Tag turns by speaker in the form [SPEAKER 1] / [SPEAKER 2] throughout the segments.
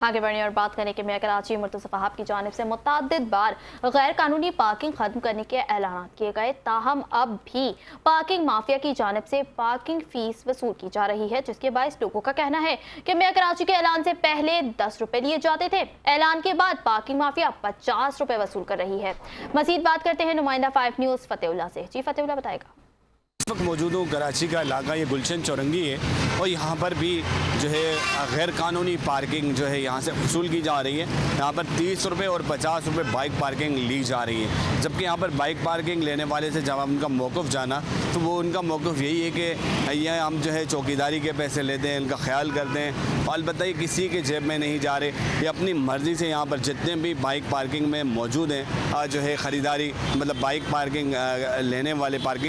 [SPEAKER 1] आगे बढ़ने और बात करें कि मेयर कराची मुर्तज़ा वहाब की जानिब से मुतअद्दिद बार गैर कानूनी पार्किंग खत्म करने के ऐलान किए गए, ताहम अब भी पार्किंग माफिया की जानिब से पार्किंग फीस वसूल की जा रही है, जिसके बायस लोगों का कहना है कि मेयर कराची के ऐलान से पहले 10 रुपए लिए जाते थे, ऐलान के बाद पार्किंग माफिया 50 रुपए वसूल कर रही है। मजीद बात करते हैं नुमाइंदा 5 न्यूज़ फतेहुल्लाह से। जी फतेहुल्लाह बताएगा।
[SPEAKER 2] इस वक्त मौजूद हूँ कराची का इलाका ये गुलशन चौरंगी है और यहाँ पर भी जो है गैर कानूनी पार्किंग जो है यहाँ से वसूल की जा रही है। यहाँ पर 30 रुपये और 50 रुपये बाइक पार्किंग ली जा रही है, जबकि यहाँ पर बाइक पार्किंग लेने वाले से जब उनका मौक़िफ़ जाना तो वो उनका मौक़िफ़ यही है कि यह हम जो है चौकीदारी के पैसे लेते हैं, इनका ख्याल करते हैं, और अलबत्ता ये किसी के जेब में नहीं जा रहे, ये अपनी मर्ज़ी से यहाँ पर जितने भी बाइक पार्किंग में मौजूद हैं जो है ख़रीदारी मतलब बाइक पार्किंग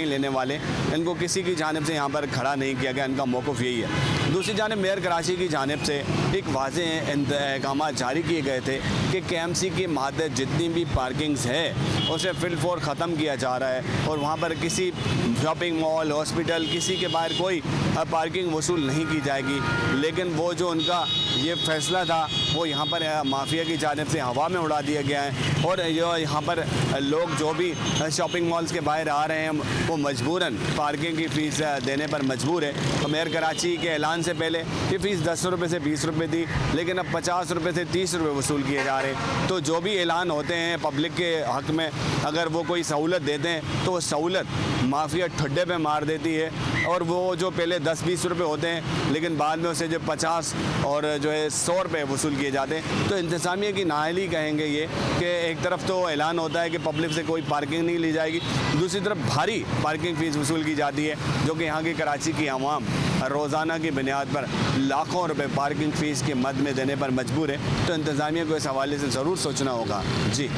[SPEAKER 2] लेने वाले इनको किसी की जानिब से यहाँ पर खड़ा नहीं किया गया, इनका मौक़िफ़ यही है। दूसरी जानिब मेयर कराची की जानिब से एक वाज़ेह अहकाम जारी किए गए थे कि KMC के मातहत जितनी भी पार्किंग्स है उसे फिलफोर ख़त्म किया जा रहा है और वहाँ पर किसी शॉपिंग मॉल, हॉस्पिटल, किसी के बाहर कोई पार्किंग वसूल नहीं की जाएगी। लेकिन वो जो उनका ये फ़ैसला था वो यहाँ पर माफिया की जानिब से हवा में उड़ा दिया गया है और यहाँ पर लोग जो भी शॉपिंग मॉल्स के बाहर आ रहे हैं वो मजबूरन पार्किंग की फ़ीस देने पर मजबूर है। तो मेयर कराची के ऐलान से पहले ये फ़ीस 10 रुपये से 20 रुपये थी, लेकिन अब 50 रुपये से 30 रुपये वसूल किए जा रहे हैं। तो जो भी ऐलान होते हैं पब्लिक के हक़ में, अगर वो कोई सहूलत देते हैं तो वो सहूलत माफिया ठड्डे पे मार देती है और वो जो पहले 10-20 रुपये होते हैं लेकिन बाद में उसे जो 50 और जो है 100 रुपये वसूल किए जाते हैं। तो इंतज़ामिया की नाअहली कहेंगे ये कि एक तरफ तो ऐलान होता है कि पब्लिक से कोई पार्किंग नहीं ली जाएगी, दूसरी तरफ भारी पार्किंग फ़ीस वसूल की जाती है, जो कि यहाँ की कराची की आवाम रोज़ाना की बुनियाद पर लाखों रुपए पार्किंग फ़ीस के मद में देने पर मजबूर है। तो इंतज़ामिया को इस हवाले से ज़रूर सोचना होगा। जी।